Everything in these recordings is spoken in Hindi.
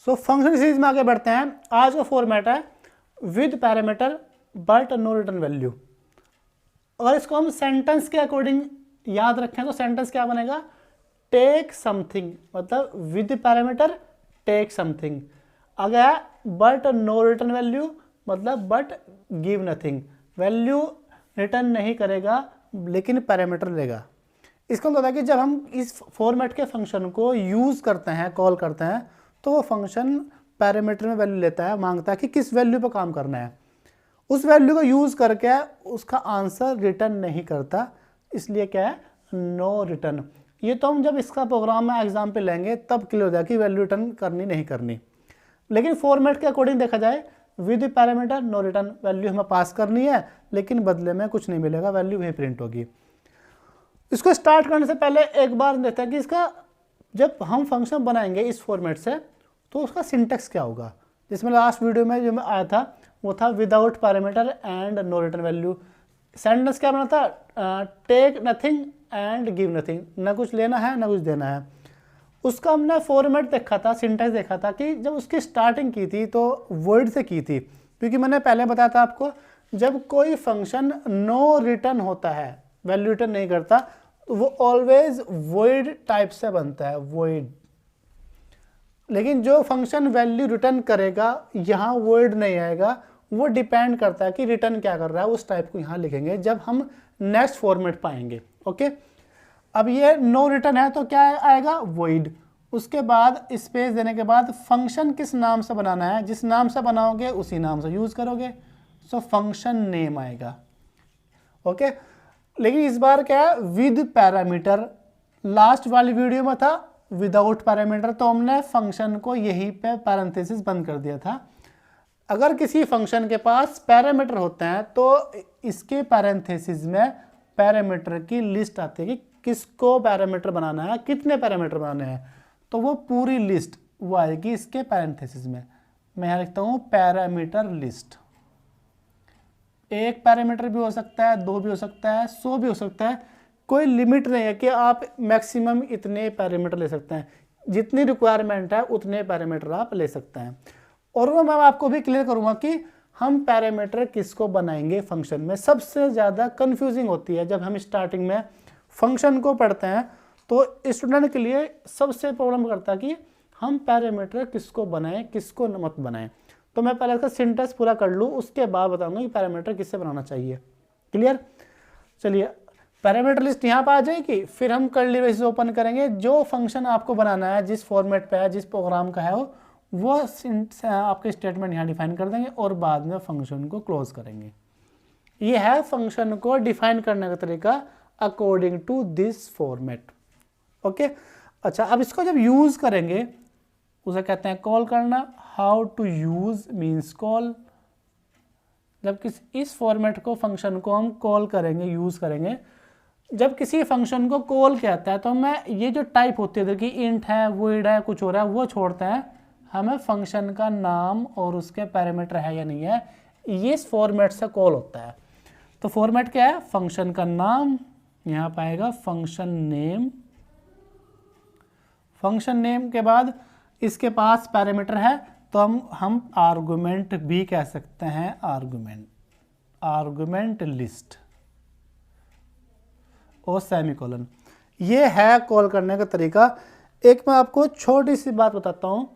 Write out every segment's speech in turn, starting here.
सो फंक्शन सीरीज में आगे बढ़ते हैं। आज का फॉर्मेट है with parameter but no return value. अगर इसको हम सेंटेंस के अकॉर्डिंग याद रखें तो सेंटेंस क्या बनेगा, टेक समथिंग, मतलब विद पैरामीटर टेक समथिंग। अगर बट नो रिटर्न वैल्यू मतलब but give nothing, value return नहीं करेगा लेकिन पैरामीटर लेगा। इसका मतलब है कि जब हम इस फॉर्मेट के फंक्शन को यूज़ करते हैं, कॉल करते हैं, तो वो फंक्शन पैरामीटर में वैल्यू लेता है, मांगता है कि किस वैल्यू पर काम करना है। उस वैल्यू को यूज़ करके उसका आंसर रिटर्न नहीं करता, इसलिए क्या है, नो रिटर्न। ये तो हम जब इसका प्रोग्राम में एग्जाम पे लेंगे तब क्लियर हो जाए कि वैल्यू रिटर्न करनी नहीं करनी। लेकिन फॉर्मेट के अकॉर्डिंग देखा जाए with parameter no return, value हमें पास करनी है लेकिन बदले में कुछ नहीं मिलेगा, वैल्यू वहीं प्रिंट होगी। इसको स्टार्ट करने से पहले एक बार देखते हैं कि इसका जब हम फंक्शन बनाएंगे इस फॉर्मेट से तो उसका सिंटेक्स क्या होगा। जिसमें लास्ट वीडियो में जो मैं आया था वो था without parameter and no return value. Sentence क्या बना था, take nothing and give nothing, ना कुछ लेना है ना कुछ देना है। उसका हमने फॉर्मेट देखा था, सिंटेक्स देखा था कि जब उसकी स्टार्टिंग की थी तो वर्ड से की थी, क्योंकि मैंने पहले बताया था आपको जब कोई फंक्शन नो रिटर्न होता है, वैल्यू रिटर्न नहीं करता, तो वो ऑलवेज वॉइड टाइप से बनता है, वॉइड। लेकिन जो फंक्शन वैल्यू रिटर्न करेगा यहाँ वर्ड नहीं आएगा, वो डिपेंड करता है कि रिटर्न क्या कर रहा है, उस टाइप को यहाँ लिखेंगे जब हम नेक्स्ट फॉर्मेट पाएंगे। ओके, अब ये नो रिटर्न है तो क्या आएगा, वॉइड। उसके बाद स्पेस देने के बाद फंक्शन किस नाम से बनाना है, जिस नाम से बनाओगे उसी नाम से यूज करोगे, सो फंक्शन नेम आएगा। ओके, लेकिन इस बार क्या है, विद पैरामीटर। लास्ट वाली वीडियो में था विदाउट पैरामीटर, तो हमने फंक्शन को यहीं पे पैरेंथेसिस बंद कर दिया था। अगर किसी फंक्शन के पास पैरामीटर होते हैं तो इसके पैरेंथेसिस में पैरामीटर की लिस्ट आती है कि किसको पैरामीटर बनाना है, कितने पैरामीटर बनाने हैं, तो वो पूरी लिस्ट वो आएगी इसके पैरेंथेसिस में। मैं यहाँ लिखता हूँ पैरामीटर लिस्ट। एक पैरामीटर भी हो सकता है, दो भी हो सकता है, 100 भी हो सकता है, कोई लिमिट नहीं है कि आप मैक्सिमम इतने पैरामीटर ले सकते हैं। जितनी रिक्वायरमेंट है उतने पैरामीटर आप ले सकते हैं। और वो मैं आपको भी क्लियर करूंगा कि हम पैरामीटर किसको बनाएंगे फंक्शन में। सबसे ज़्यादा कंफ्यूजिंग होती है जब हम स्टार्टिंग में फंक्शन को पढ़ते हैं, तो स्टूडेंट के लिए सबसे प्रॉब्लम करता है कि हम पैरामीटर किसको बनाएं किसको मत बनाएं। तो मैं पहले इसका सिंटेक्स पूरा कर लूँ, उसके बाद बताऊंगा कि पैरामीटर किससे बनाना चाहिए। क्लियर, चलिए पैरामीटर लिस्ट यहाँ पर आ जाएगी, फिर हम कर्ली ब्रेसेस ओपन करेंगे। जो फंक्शन आपको बनाना है, जिस फॉर्मेट पे है, जिस प्रोग्राम का है वो आपके स्टेटमेंट यहाँ डिफाइन कर देंगे और बाद में फंक्शन को क्लोज करेंगे। ये है फंक्शन को डिफाइन करने का तरीका according to this format. Okay, अच्छा, अब इसको जब यूज करेंगे उसे कहते हैं कॉल करना। How to use means call. जब इस फॉर्मेट को फंक्शन को हम कॉल करेंगे, यूज करेंगे, जब किसी फंक्शन को कॉल कहता है तो मैं ये जो टाइप होती है कि इंट है, वॉइड है, कुछ हो रहा है, वो छोड़ते हैं। हमें फंक्शन का नाम और उसके पैरामीटर है या नहीं है, ये इस फॉर्मेट से कॉल होता है। तो फॉर्मेट क्या है, फंक्शन का नाम, यहाँ पाएगा फंक्शन नेम। फंक्शन नेम के बाद इसके पास पैरामीटर है तो हम आर्गुमेंट भी कह सकते हैं, आर्गुमेंट लिस्ट और सेमीकोलन। ये है कॉल करने का तरीका। एक मैं आपको छोटी सी बात बताता हूँ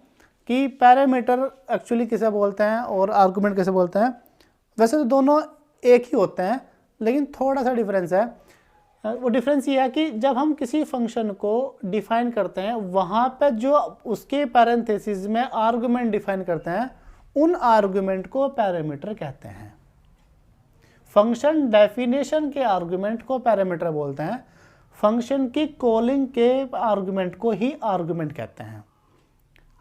कि पैरामीटर एक्चुअली किसे बोलते हैं और आर्गुमेंट किसे बोलते हैं। वैसे तो दोनों एक ही होते हैं, लेकिन थोड़ा सा डिफरेंस है। वो डिफरेंस ये है कि जब हम किसी फंक्शन को डिफाइन करते हैं, वहाँ पे जो उसके पैरेंथेसिस में आर्गुमेंट डिफाइन करते हैं, उन आर्गुमेंट को पैरामीटर कहते हैं। फंक्शन डेफिनेशन के आर्गुमेंट को पैरामीटर बोलते हैं, फंक्शन की कॉलिंग के आर्गुमेंट को ही आर्गुमेंट कहते हैं।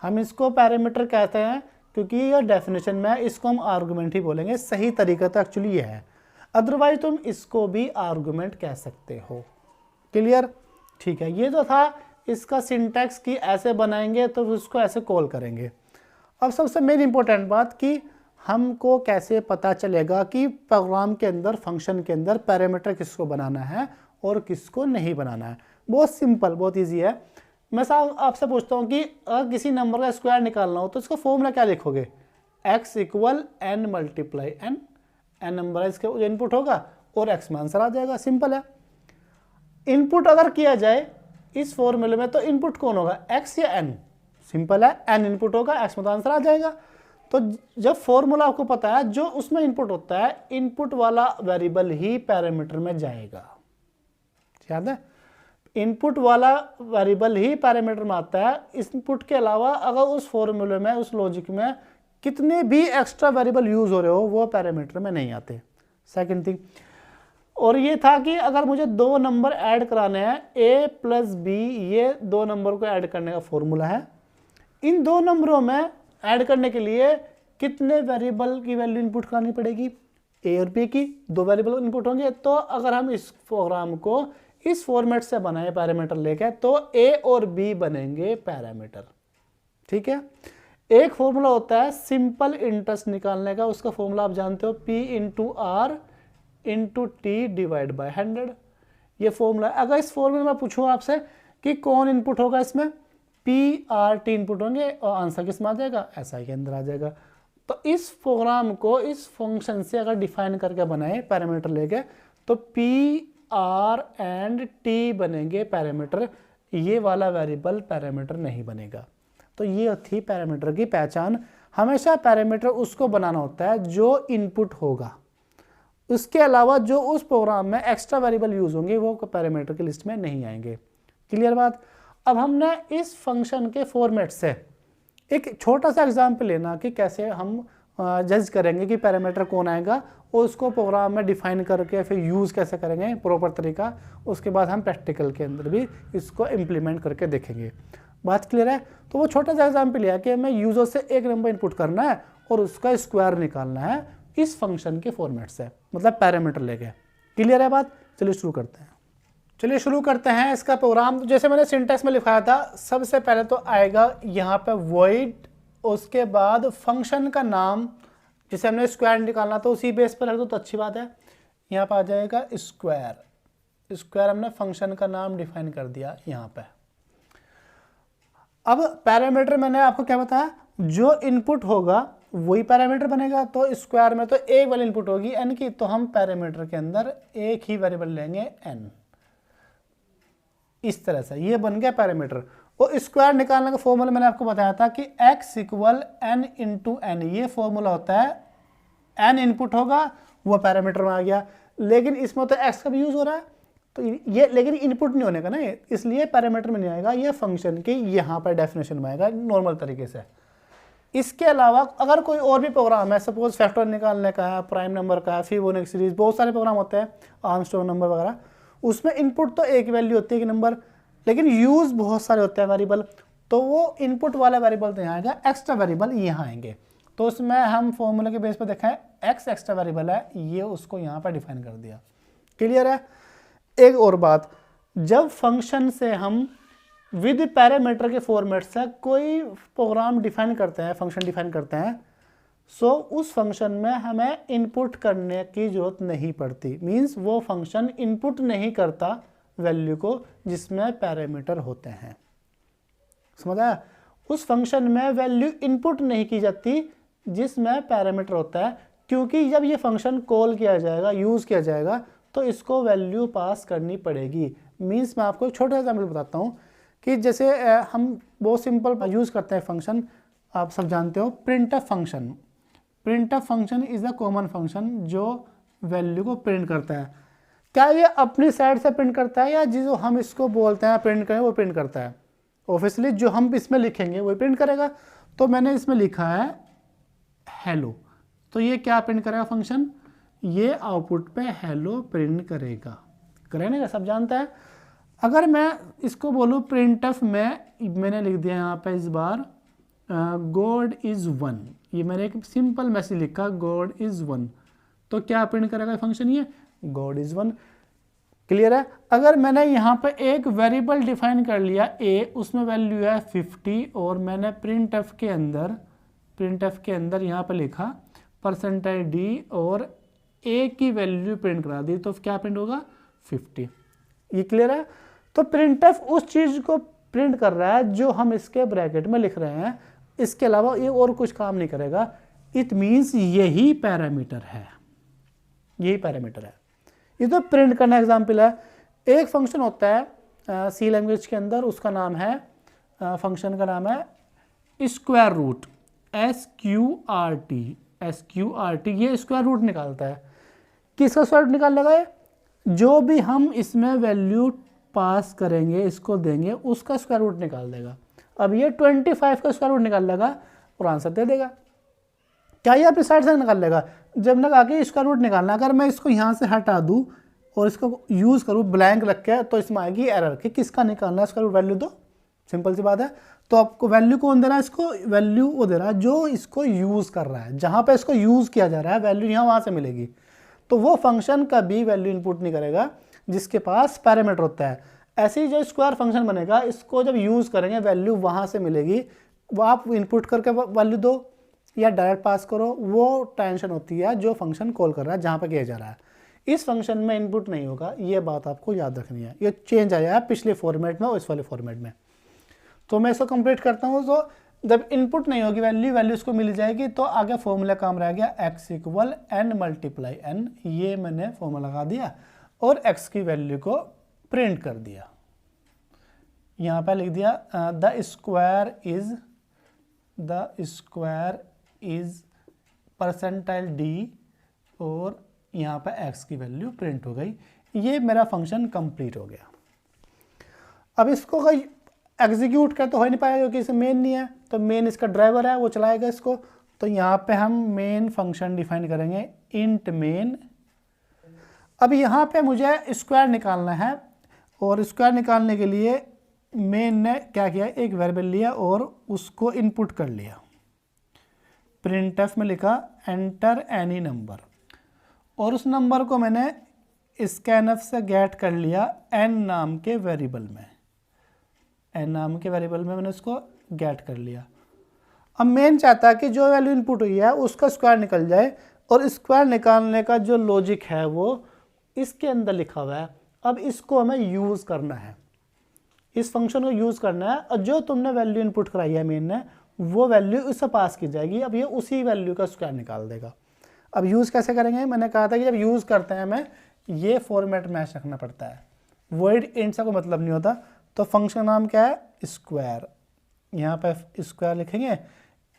हम इसको पैरामीटर कहते हैं क्योंकि यह डेफिनेशन में है, इसको हम आर्गुमेंट ही बोलेंगे। सही तरीका तो एक्चुअली ये है, अदरवाइज तुम इसको भी आर्गुमेंट कह सकते हो। क्लियर, ठीक है। ये तो था इसका सिंटैक्स कि ऐसे बनाएंगे तो उसको ऐसे कॉल करेंगे। अब सबसे मेन इंपॉर्टेंट बात कि हमको कैसे पता चलेगा कि प्रोग्राम के अंदर, फंक्शन के अंदर पैरामीटर किसको बनाना है और किसको नहीं बनाना है। बहुत सिंपल, बहुत ईजी है। मैं साहब आपसे पूछता हूँ कि अगर किसी नंबर का स्क्वायर निकालना हो तो इसका फॉर्मूला क्या लिखोगे? x equal n multiply n, n number है इसका इनपुट होगा और x में आंसर आ जाएगा, सिंपल है। इनपुट अगर किया जाए इस फॉर्मूले में तो इनपुट कौन होगा, x या n? सिंपल है, n इनपुट होगा, x में तो आंसर आ जाएगा। तो जब फॉर्मूला आपको पता है, जो उसमें इनपुट होता है, इनपुट वाला वेरिएबल ही पैरामीटर में जाएगा, याद है? इनपुट वाला वेरिएबल ही पैरामीटर में आता है। इनपुट के अलावा अगर उस फॉर्मूले में, उस लॉजिक में कितने भी एक्स्ट्रा वेरिएबल यूज हो रहे हो वो पैरामीटर में नहीं आते। सेकंड थिंग, और ये था कि अगर मुझे दो नंबर ऐड कराने हैं a प्लस बी, ये दो नंबर को ऐड करने का फॉर्मूला है। इन दो नंबरों में ऐड करने के लिए कितने वेरिएबल की वैल्यू इनपुट करनी पड़ेगी, a और b की, दो वेरिएबल इनपुट होंगे। तो अगर हम इस प्रोग्राम को इस फॉर्मेट से बनाए पैरामीटर लेके, तो a और b बनेंगे पैरामीटर, ठीक है। एक फॉर्मूला होता है सिंपल इंटरेस्ट निकालने का, उसका फॉर्मूला आप जानते हो, p into r into t divide by 100, ये फॉर्मूला। अगर इस फॉर्मूले में पूछूं आपसे कि कौन इनपुट होगा इसमें, पी आर टी इनपुट होंगे और आंसर किस में आ जाएगा, एसआई के अंदर आ जाएगा। तो इस प्रोग्राम को इस फंक्शन से अगर डिफाइन करके बनाए पैरामीटर लेके, तो पी आर एंड टी बनेंगे पैरामीटर, ये वाला वेरिएबल पैरामीटर नहीं बनेगा। तो ये थी पैरामीटर की पहचान। हमेशा पैरामीटर उसको बनाना होता है जो इनपुट होगा, उसके अलावा जो उस प्रोग्राम में एक्स्ट्रा वेरिएबल यूज होंगे वो पैरामीटर की लिस्ट में नहीं आएंगे। क्लियर बात? अब हमने इस फंक्शन के फॉर्मेट से एक छोटा सा एग्जाम्पल लेना कि कैसे हम जज करेंगे कि पैरामीटर कौन आएगा, और उसको प्रोग्राम में डिफाइन करके फिर यूज़ कैसे करेंगे प्रॉपर तरीका। उसके बाद हम प्रैक्टिकल के अंदर भी इसको इम्प्लीमेंट करके देखेंगे। बात क्लियर है? तो वो छोटा सा एग्जाम्पल लिया कि हमें यूजर से एक नंबर इनपुट करना है और उसका स्क्वायर निकालना है इस फंक्शन के फॉर्मेट से, मतलब पैरामीटर लेके। क्लियर है बात? चलिए शुरू करते हैं। चलिए शुरू करते हैं इसका प्रोग्राम। जैसे मैंने सिंटैक्स में लिखाया था, सबसे पहले तो आएगा यहाँ पे वॉइड, उसके बाद फंक्शन का नाम, जैसे हमने स्क्वायर निकालना तो उसी बेस पर रख दो तो अच्छी बात है। यहाँ पर आ जाएगा स्क्वायर, स्क्वायर हमने फंक्शन का नाम डिफाइन कर दिया यहाँ पे। अब पैरामीटर मैंने आपको क्या बताया, जो इनपुट होगा वही पैरामीटर बनेगा। तो स्क्वायर में तो एक वाली इनपुट होगी n की, तो हम पैरामीटर के अंदर एक ही वेरिएबल लेंगे n। इस तरह से ये बन गया पैरामीटर। और स्क्वायर निकालने का फॉर्मूला मैंने आपको बताया था कि x equal n into n, ये फॉर्मूला होता है। n इनपुट होगा वो पैरामीटर में आ गया, लेकिन इसमें तो x का भी यूज हो रहा है, तो ये लेकिन इनपुट नहीं होने का ना, इसलिए पैरामीटर में नहीं आएगा, ये फंक्शन के यहाँ पर डेफिनेशन में आएगा नॉर्मल तरीके से। इसके अलावा अगर कोई और भी प्रोग्राम है, सपोज फैक्टर निकालने का है, प्राइम नंबर का है, फिबोनाची सीरीज, बहुत सारे प्रोग्राम होते हैं, आर्मस्ट्रांग नंबर वगैरह, उसमें इनपुट तो एक वैल्यू होती है कि नंबर, लेकिन यूज बहुत सारे होते हैं वेरिएबल। तो वो इनपुट वाला वेरिएबल तो यहाँ आएगा, एक्स्ट्रा वेरिएबल यहाँ आएंगे। तो उसमें हम फॉर्मूले के बेस पर देखा है एक्स एक्स्ट्रा वेरिएबल है, ये उसको यहाँ पर डिफाइन कर दिया। क्लियर है? एक और बात, जब फंक्शन से हम विद पैरामीटर के फॉर्मेट से कोई प्रोग्राम डिफाइन करते हैं, फंक्शन डिफाइन करते हैं, सो उस फंक्शन में हमें इनपुट करने की जरूरत नहीं पड़ती। मींस वो फंक्शन इनपुट नहीं करता वैल्यू को जिसमें पैरामीटर होते हैं। समझ आया? उस फंक्शन में वैल्यू इनपुट नहीं की जाती जिसमें पैरामीटर होता है, क्योंकि जब ये फंक्शन कॉल किया जाएगा, यूज किया जाएगा, तो इसको वैल्यू पास करनी पड़ेगी। मींस मैं आपको एक छोटा एग्जाम्पल बताता हूँ कि जैसे हम बहुत सिंपल यूज करते हैं फंक्शन, आप सब जानते हो, printf function. Printf function is a common function जो वैल्यू को प्रिंट करता है। क्या ये अपनी साइड से प्रिंट करता है या जो हम इसको बोलते हैं प्रिंट करें वो प्रिंट करता है? ऑब्वियसली जो हम इसमें लिखेंगे वो प्रिंट करेगा। तो मैंने इसमें लिखा है हेलो, तो ये क्या प्रिंट करेगा फंक्शन, ये आउटपुट पे हेलो प्रिंट करेगा। करेगा ना, सब जानता है। अगर मैं इसको बोलूँ प्रिंटफ में, मैंने लिख दिया यहाँ पे इस बार गॉड इज़ वन, ये मैंने एक सिंपल मैसेज लिखा गॉड इज़ वन, तो क्या प्रिंट करेगा फंक्शन, ये गॉड इज़ वन। क्लियर है? अगर मैंने यहाँ पे एक वेरिएबल डिफाइन कर लिया a, उसमें वैल्यू है 50, और मैंने प्रिंटफ के अंदर यहाँ पे लिखा %d और a की वैल्यू प्रिंट करा दी, तो क्या प्रिंट होगा 50। ये क्लियर है? तो प्रिंटफ उस चीज को प्रिंट कर रहा है जो हम इसके ब्रैकेट में लिख रहे हैं, इसके अलावा ये और कुछ काम नहीं करेगा। इट मीन्स यही पैरामीटर है, यही पैरामीटर है। ये तो प्रिंट करना एग्जाम्पल है। एक फंक्शन होता है सी लैंग्वेज के अंदर, उसका नाम है फंक्शन का नाम है स्क्वायर रूट, SQRT। ये स्क्वायर रूट निकालता है। किसका स्क्वायर रूट निकाल लेगा? जो भी हम इसमें वैल्यू पास करेंगे, इसको देंगे, उसका स्क्वायर रूट निकाल देगा। अब ये 25 का स्क्वायर रूट निकाल लेगा और आंसर दे देगा। क्या ये अपनी साइड से निकाल लेगा? जब ना आगे स्क्वायर रूट निकालना, अगर मैं इसको यहाँ से हटा दूँ और इसको यूज़ करूँ ब्लैंक रख के, तो इसमें आएगी एरर कि किसका निकालना है स्क्वायर रूट, वैल्यू दो। सिंपल सी बात है। तो आपको वैल्यू कौन दे रहा है? इसको वैल्यू वो दे रहा है जो इसको यूज़ कर रहा है। जहाँ पे इसको यूज़ किया जा रहा है वैल्यू यहाँ वहाँ से मिलेगी। तो वो फंक्शन कभी वैल्यू इनपुट नहीं करेगा जिसके पास पैरामीटर होता है। ऐसे ही जो स्क्वायर फंक्शन बनेगा, इसको जब यूज़ करेंगे वैल्यू वहाँ से मिलेगी। वो आप इनपुट करके वैल्यू दो या डायरेक्ट पास करो, वो टेंशन होती है जो फंक्शन कॉल कर रहा है, जहाँ पर किया जा रहा है। इस फंक्शन में इनपुट नहीं होगा, ये बात आपको याद रखनी है। ये चेंज आया है पिछले फॉर्मेट में और इस वाले फॉर्मेट में। तो मैं इसको कंप्लीट करता हूँ। तो जब इनपुट नहीं होगी वैल्यू इसको मिल जाएगी, तो आगे फॉर्मूला काम रह गया x = n × n। ये मैंने फॉर्मूला लगा दिया और x की वैल्यू को प्रिंट कर दिया। यहाँ पे लिख दिया the square is percentile d, और यहाँ पे x की वैल्यू प्रिंट हो गई। ये मेरा फंक्शन कंप्लीट हो गया। अब इसको कोई एग्जीक्यूट कर तो हो नहीं पाएगा क्योंकि इसे मेन नहीं है, तो मेन इसका ड्राइवर है, वो चलाएगा इसको। तो यहाँ पे हम मेन फंक्शन डिफाइन करेंगे, इंट मेन। अब यहाँ पे मुझे स्क्वायर निकालना है, और स्क्वायर निकालने के लिए मेन ने क्या किया, एक वेरिएबल लिया और उसको इनपुट कर लिया। प्रिंटफ में लिखा एंटर एनी नंबर, और उस नंबर को मैंने स्कैनफ से गेट कर लिया n नाम के वेरिएबल में। n नाम के वेरिएबल में मैंने उसको गेट कर लिया। अब मेन चाहता है कि जो वैल्यू इनपुट हुई है उसका स्क्वायर निकल जाए, और स्क्वायर निकालने का जो लॉजिक है वो इसके अंदर लिखा हुआ है। अब इसको हमें यूज़ करना है, इस फंक्शन को यूज़ करना है, और जो तुमने वैल्यू इनपुट कराई है मेन ने, वो वैल्यू इससे पास की जाएगी। अब ये उसी वैल्यू का स्क्वायर निकाल देगा। अब यूज़ कैसे करेंगे? मैंने कहा था कि जब यूज़ करते हैं हमें ये फॉर्मेट मैच रखना पड़ता है, वॉइड इंट से कोई मतलब नहीं होता। तो फंक्शन नाम क्या है? स्क्वायर। यहाँ पे स्क्वायर लिखेंगे,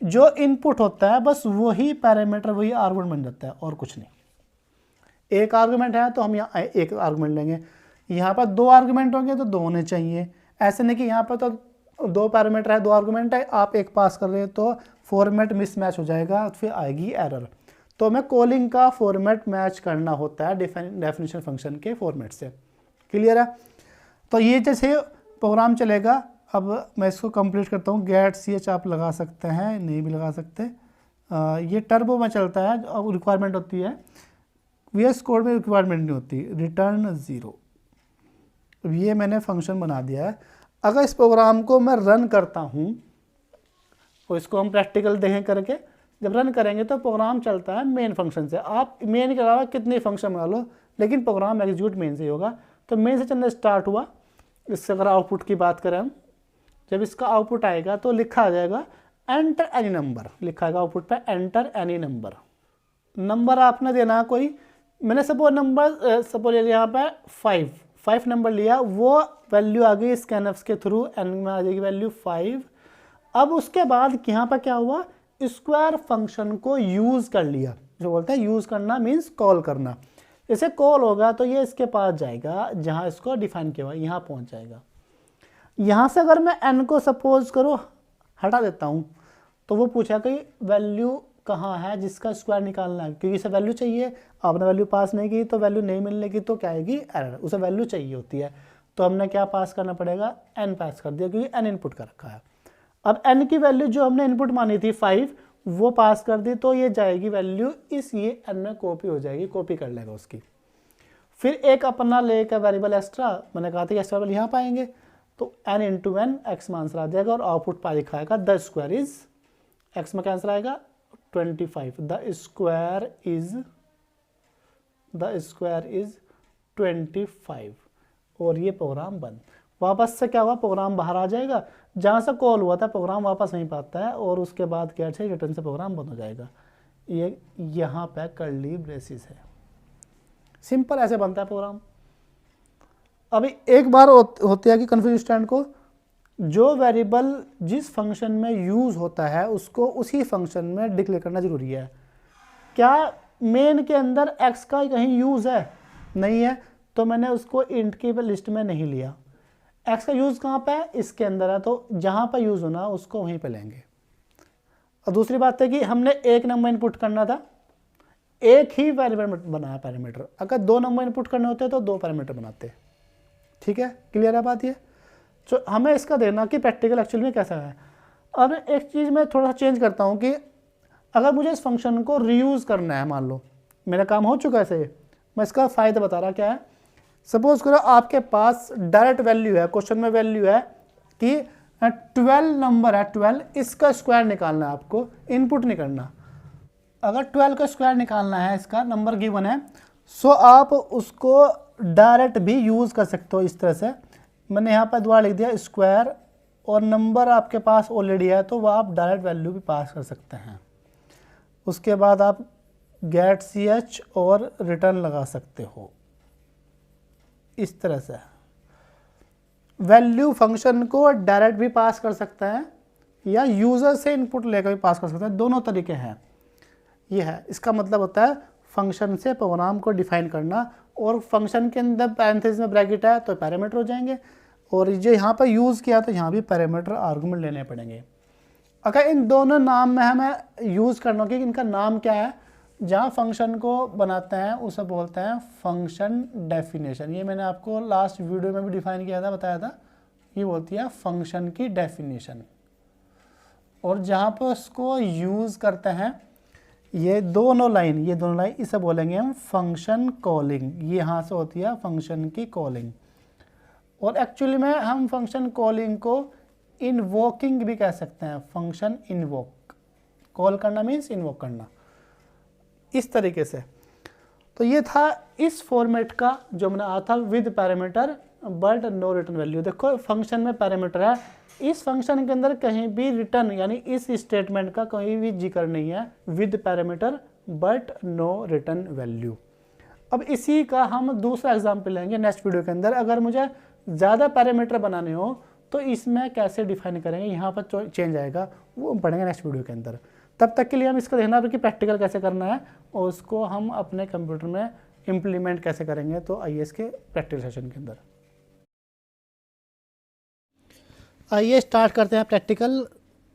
जो इनपुट होता है बस वही पैरामीटर, वही आर्गुमेंट बन जाता है, और कुछ नहीं। एक आर्गुमेंट है तो हम यहाँ एक आर्गुमेंट लेंगे, यहाँ पर 2 आर्गुमेंट होंगे तो 2 होने चाहिए। ऐसे नहीं कि यहाँ पर तो 2 पैरामीटर है, 2 आर्गुमेंट है, आप एक पास कर रहे हैं तो फॉर्मेट मिसमैच हो जाएगा, फिर आएगी एरर। तो हमें कॉलिंग का फॉर्मेट मैच करना होता है डेफिनेशन फंक्शन के फॉर्मेट से। क्लियर है? तो ये जैसे प्रोग्राम चलेगा। अब मैं इसको कंप्लीट करता हूँ। गेट ch आप लगा सकते हैं, नहीं भी लगा सकते। ये टर्बो में चलता है, अब रिक्वायरमेंट होती है। VS कोड में रिक्वायरमेंट नहीं होती, रिटर्न 0। ये मैंने फंक्शन बना दिया है। अगर इस प्रोग्राम को मैं रन करता हूँ, तो इसको हम प्रैक्टिकल देखें करके, जब रन करेंगे तो प्रोग्राम चलता है मेन फंक्शन से। आप मेन के अलावा कितने फंक्शन बना लो, लेकिन प्रोग्राम एग्जीक्यूट मेन से ही होगा। तो मेन से चलना स्टार्ट हुआ। इससे अगर आउटपुट की बात करें हम, जब इसका आउटपुट आएगा तो लिखा आ जाएगा एंटर एनी नंबर, लिखा आएगा आउटपुट पे एंटर एनी नंबर। नंबर आपने देना कोई, मैंने सपोज ले लिया यहाँ पे 5 नंबर लिया, वो वैल्यू आ गई स्कैनफ के थ्रू, एन में आ जाएगी वैल्यू 5। अब उसके बाद यहाँ पर क्या हुआ, स्क्वायर फंक्शन को यूज़ कर लिया। जो बोलते हैं यूज़ करना मीन्स कॉल करना। जैसे कॉल होगा तो ये इसके पास जाएगा जहाँ इसको डिफाइन किया हुआ, यहाँ पहुँच जाएगा। यहाँ से अगर मैं n को सपोज करो हटा देता हूँ, तो वो पूछा कि वैल्यू कहाँ है जिसका स्क्वायर निकालना है, क्योंकि इसे वैल्यू चाहिए। आपने वैल्यू पास नहीं की तो वैल्यू नहीं मिलने की, तो क्या आएगी? एरर। उसे वैल्यू चाहिए होती है, तो हमने क्या पास करना पड़ेगा? n पास कर दिया, क्योंकि n इनपुट कर रखा है। अब n की वैल्यू जो हमने इनपुट मानी थी 5, वो पास कर दी, तो ये जाएगी वैल्यू इस ये n में कॉपी हो जाएगी, कॉपी कर लेगा उसकी। फिर एक अपना लेकर वेरिएबल एक्स्ट्रा, मैंने कहा था कि एक्स्ट्रा वेरिएबल यहाँ पाएंगे, तो n × n x में आंसर आ जाएगा, और आउटपुट पा दिखाएगा द स्क्वायर इज, x में क्या आंसर आएगा? 25। द स्क्वायर इज 25, और ये प्रोग्राम बंद। वापस से क्या हुआ, प्रोग्राम बाहर आ जाएगा, जहाँ से कॉल हुआ था प्रोग्राम वापस नहीं पाता है, और उसके बाद क्या है, रिटर्न से प्रोग्राम बंद हो जाएगा। ये यहाँ पे कर्ली ब्रेसिस है, सिंपल ऐसे बनता है प्रोग्राम। अभी एक बार होती है कि कन्फ्यूज स्टैंड को, जो वेरिएबल जिस फंक्शन में यूज़ होता है उसको उसी फंक्शन में डिक्लेयर करना जरूरी है। क्या मेन के अंदर x का कहीं यूज़ है? नहीं है, तो मैंने उसको इंट की लिस्ट में नहीं लिया। x का यूज़ कहाँ पे है? इसके अंदर है, तो जहाँ पर यूज़ होना उसको वहीं पे लेंगे। और दूसरी बात है कि हमने एक नंबर इनपुट करना था, एक ही पैरामीटर बनाया पैरामीटर। अगर 2 नंबर इनपुट करने होते तो 2 पैरामीटर बनाते। ठीक है, क्लियर है बात ये? तो हमें इसका देना कि प्रैक्टिकल एक्चुअल में कैसा है। अब एक चीज़ मैं थोड़ा सा चेंज करता हूँ कि अगर मुझे इस फंक्शन को रीयूज़ करना है, मान लो मेरा काम हो चुका है ऐसे, मैं इसका फ़ायदा बता रहा क्या है। सपोज करो आपके पास डायरेक्ट वैल्यू है, क्वेश्चन में वैल्यू है कि 12 नंबर है, 12, इसका स्क्वायर निकालना है आपको, इनपुट नहीं करना। अगर 12 का स्क्वायर निकालना है, इसका नंबर गिवन है, सो आप उसको डायरेक्ट भी यूज़ कर सकते हो इस तरह से। मैंने यहाँ पर दोबारा लिख दिया स्क्वायर, और नंबर आपके पास ऑलरेडी है तो वह आप डायरेक्ट वैल्यू भी पास कर सकते हैं। उसके बाद आप गेट ch और रिटर्न लगा सकते हो इस तरह से। वैल्यू फंक्शन को डायरेक्ट भी पास कर सकते हैं या यूज़र से इनपुट लेकर भी पास कर सकते हैं, दोनों तरीके हैं। ये है, इसका मतलब होता है फंक्शन से प्रोग्राम को डिफाइन करना, और फंक्शन के अंदर पैरेंथेसिस में ब्रैकेट है तो पैरामीटर हो जाएंगे, और जो यहाँ पर यूज़ किया तो यहाँ भी पैरामीटर आर्गुमेंट लेने पड़ेंगे। अगर इन दोनों नाम में हमें यूज़ करना कि इनका नाम क्या है, जहाँ फंक्शन को बनाते हैं उसे बोलते हैं फंक्शन डेफिनेशन। ये मैंने आपको लास्ट वीडियो में भी डिफाइन किया था, बताया था, ये बोलती है फंक्शन की डेफिनेशन। और जहाँ पर उसको यूज़ करते हैं ये दोनों लाइन, इसे बोलेंगे हम फंक्शन कॉलिंग। ये यहाँ से होती है फंक्शन की कॉलिंग। और एक्चुअली में हम फंक्शन कॉलिंग को इन्वोकिंग भी कह सकते हैं, फंक्शन इन्वोक। कॉल करना मीन्स इन्वोक करना, इस तरीके से। तो ये था इस फॉर्मेट का जो मैंने आया था, with parameter but no return value. देखो फंक्शन में पैरामीटर है, इस फंक्शन के अंदर कहीं भी रिटर्न यानी इस स्टेटमेंट का कोई भी जिक्र नहीं है, with parameter but no return value. अब इसी का हम दूसरा एग्जाम्पल लेंगे नेक्स्ट वीडियो के अंदर। अगर मुझे ज़्यादा पैरामीटर बनाने हो तो इसमें कैसे डिफाइन करेंगे, यहाँ पर चेंज आएगा, वो हम पढ़ेंगे नेक्स्ट वीडियो के अंदर। तब तक के लिए हम इसको देखना कि प्रैक्टिकल कैसे करना है और उसको हम अपने कंप्यूटर में इम्प्लीमेंट कैसे करेंगे, तो आइए इसके प्रैक्टिकल सेशन के अंदर। आइए स्टार्ट करते हैं प्रैक्टिकल।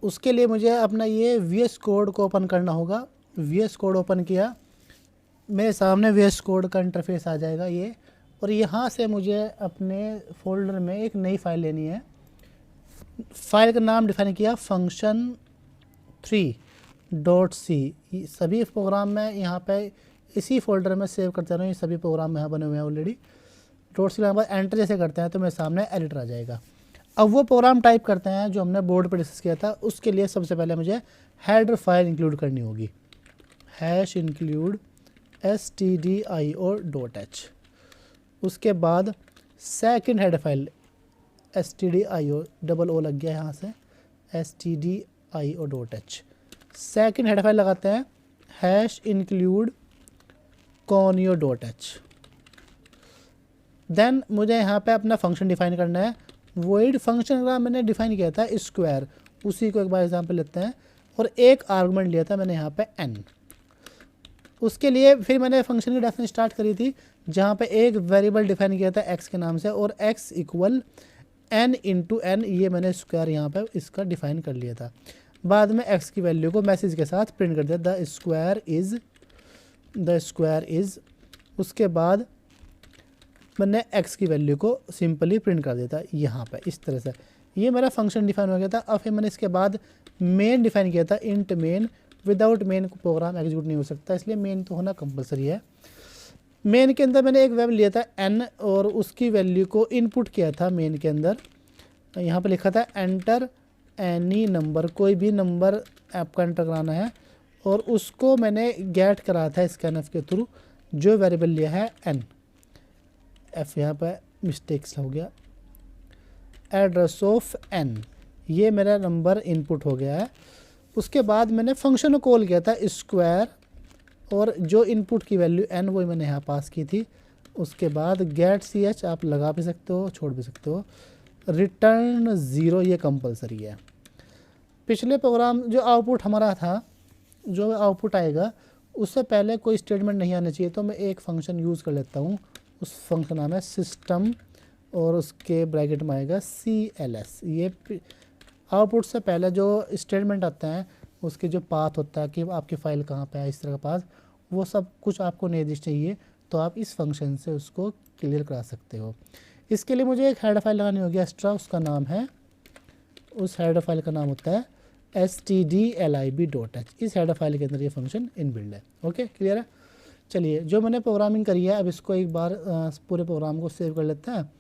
उसके लिए मुझे अपना ये VS कोड को ओपन करना होगा। VS कोड ओपन किया, मेरे सामने VS कोड का इंटरफेस आ जाएगा ये, और यहाँ से मुझे अपने फोल्डर में एक नई फाइल लेनी है। फाइल का नाम डिफाइन किया function3.c। सभी प्रोग्राम में यहाँ पे इसी फोल्डर में सेव करते रहो, ये सभी प्रोग्राम यहाँ बने हुए हैं ऑलरेडी। .c के बाद एंटर जैसे करते हैं तो मेरे सामने एडिटर आ जाएगा। अब वो प्रोग्राम टाइप करते हैं जो हमने बोर्ड पर डिस्कस किया था। उसके लिए सबसे पहले मुझे हेडर फाइल इंक्लूड करनी होगी, #include stdio.h। उसके बाद second header file stdio, double O लग गया यहाँ से, stdio.h। सेकंड हेडर फाइल लगाते हैं #include conio.h। देन मुझे यहाँ पे अपना फंक्शन डिफाइन करना है। वॉइड फंक्शन का मैंने डिफाइन किया था स्क्वायर, उसी को एक बार एग्जांपल लेते हैं, और एक आर्गुमेंट लिया था मैंने यहाँ पे n। उसके लिए फिर मैंने फंक्शन की डेफिनेशन स्टार्ट करी थी, जहाँ पे एक वेरिएबल डिफाइन किया था x के नाम से, और x equal n into n, ये मैंने स्क्वायर यहाँ पे इसका डिफाइन कर लिया था। बाद में x की वैल्यू को मैसेज के साथ प्रिंट कर दिया, द स्क्वायर इज़। उसके बाद मैंने x की वैल्यू को सिंपली प्रिंट कर देता यहाँ पे इस तरह से। ये मेरा फंक्शन डिफाइन हो गया था। अब फिर मैंने इसके बाद मेन डिफाइन किया था, int main. Without main program execute नहीं हो सकता, इसलिए मेन तो होना कंपलसरी है। मेन के अंदर मैंने एक वेरिएबल लिया था n, और उसकी वैल्यू को इनपुट किया था मेन के अंदर। यहाँ पे लिखा था एंटर एनी नंबर, कोई भी नंबर आपका एंटर कराना है, और उसको मैंने गेट करा था स्कैनफ के थ्रू, जो वेरिएबल लिया है n। f यहाँ पर मिस्टेक्स हो गया, एड्रेस ऑफ n, ये मेरा नंबर इनपुट हो गया है। उसके बाद मैंने फंक्शन को कॉल किया था स्क्वायर, और जो इनपुट की वैल्यू n वो मैंने यहाँ पास की थी। उसके बाद गेट ch आप लगा भी सकते हो, छोड़ भी सकते हो। रिटर्न 0 ये कंपलसरी है। पिछले प्रोग्राम जो आउटपुट हमारा था, जो आउटपुट आएगा उससे पहले कोई स्टेटमेंट नहीं आना चाहिए, तो मैं एक फंक्शन यूज़ कर लेता हूँ। उस फंक्शन नाम है सिस्टम, और उसके ब्रैकेट में आएगा CLS। ये आउटपुट से पहले जो स्टेटमेंट आता है उसके जो पाथ होता है कि आपकी फ़ाइल कहाँ पे है, इस तरह का पाथ, वो सब कुछ आपको निर्दिष्ट चाहिए, तो आप इस फंक्शन से उसको क्लियर करा सकते हो। इसके लिए मुझे एक हेडर फाइल लगानी होगी एक्स्ट्रा, उसका नाम है, उस हेडर फाइल का नाम होता है stdlib.h। इस हेडर फाइल के अंदर ये फंक्शन इनबिल्ड है। ओके, क्लियर है। चलिए, जो मैंने प्रोग्रामिंग करी है अब इसको एक बार पूरे प्रोग्राम को सेव कर लेते हैं।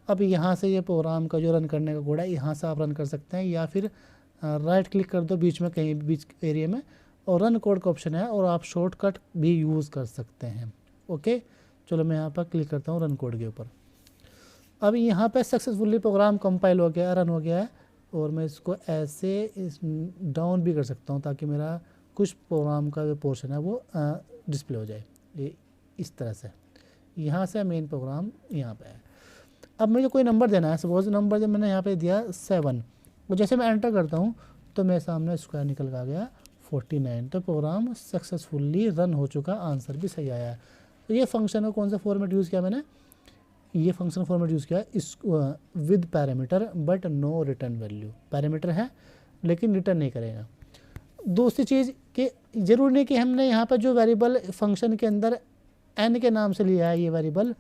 अब यहाँ से ये प्रोग्राम का जो रन करने का कोड है यहाँ से आप रन कर सकते हैं, या फिर राइट क्लिक कर दो बीच में, कहीं बीच एरिया में, और रन कोड का ऑप्शन है, और आप शॉर्टकट भी यूज़ कर सकते हैं। ओके, चलो मैं यहाँ पर क्लिक करता हूँ रन कोड के ऊपर। अब यहाँ पे सक्सेसफुली प्रोग्राम कंपाइल हो गया, रन हो गया है, और मैं इसको ऐसे डाउन भी कर सकता हूँ ताकि मेरा कुछ प्रोग्राम का जो पोर्शन है वो डिस्प्ले हो जाए। ये इस तरह से, यहाँ से मेन प्रोग्राम यहाँ पे है। अब मुझे कोई नंबर देना है, सपोज नंबर जब मैंने यहाँ पे दिया 7, और जैसे मैं एंटर करता हूँ तो मेरे सामने स्क्वायर निकल के आ गया 49, तो प्रोग्राम सक्सेसफुली रन हो चुका, आंसर भी सही आया है। तो ये फंक्शन को कौन सा फॉर्मेट यूज़ किया मैंने, ये फंक्शन फॉर्मेट यूज़ किया इस with parameter but no return value. Parameter है लेकिन रिटर्न नहीं करेगा। दूसरी चीज़ कि ज़रूरी नहीं कि हमने यहाँ पर जो वेरिएबल फंक्शन के अंदर n के नाम से लिया है ये वेरिएबल,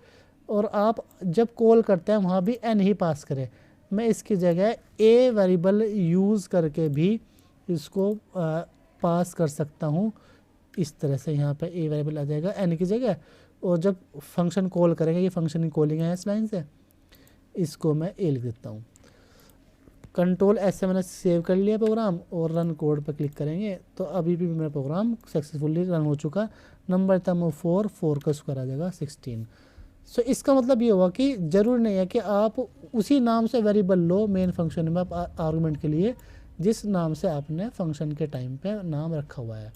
और आप जब कॉल करते हैं वहाँ भी n ही पास करें। मैं इसकी जगह a वेरिएबल यूज़ करके भी इसको पास कर सकता हूँ। इस तरह से यहाँ पे a वेरिएबल आ जाएगा n की जगह, और जब फंक्शन कॉल करेंगे, ये फंक्शन की कॉलिंग है इस लाइन से, इसको मैं a लिख देता हूँ। कंट्रोल S से मैंने सेव कर लिया प्रोग्राम, और रन कोड पर क्लिक करेंगे तो अभी भी मेरा प्रोग्राम सक्सेसफुली रन हो चुका। नंबर था 4 का स्क्वायर आ जाएगा 16। सो इसका मतलब ये हुआ कि ज़रूरी नहीं है कि आप उसी नाम से वेरिएबल लो मेन फंक्शन में आर्गुमेंट के लिए जिस नाम से आपने फंक्शन के टाइम पे नाम रखा हुआ है।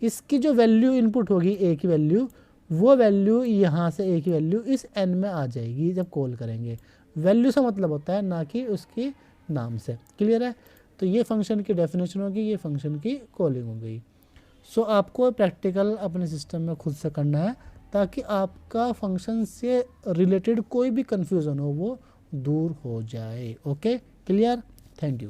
इसकी जो वैल्यू इनपुट होगी ए की वैल्यू, वो वैल्यू यहाँ से ए की वैल्यू इस n में आ जाएगी जब कॉल करेंगे। वैल्यू से मतलब होता है ना कि उसकी नाम से। क्लियर है। तो ये फंक्शन की डेफिनेशन होगी, ये फंक्शन की कॉलिंग हो गई। सो आपको प्रैक्टिकल अपने सिस्टम में खुद से करना है ताकि आपका फंक्शन से रिलेटेड कोई भी कन्फ्यूज़न हो वो दूर हो जाए। Okay, clear, thank you.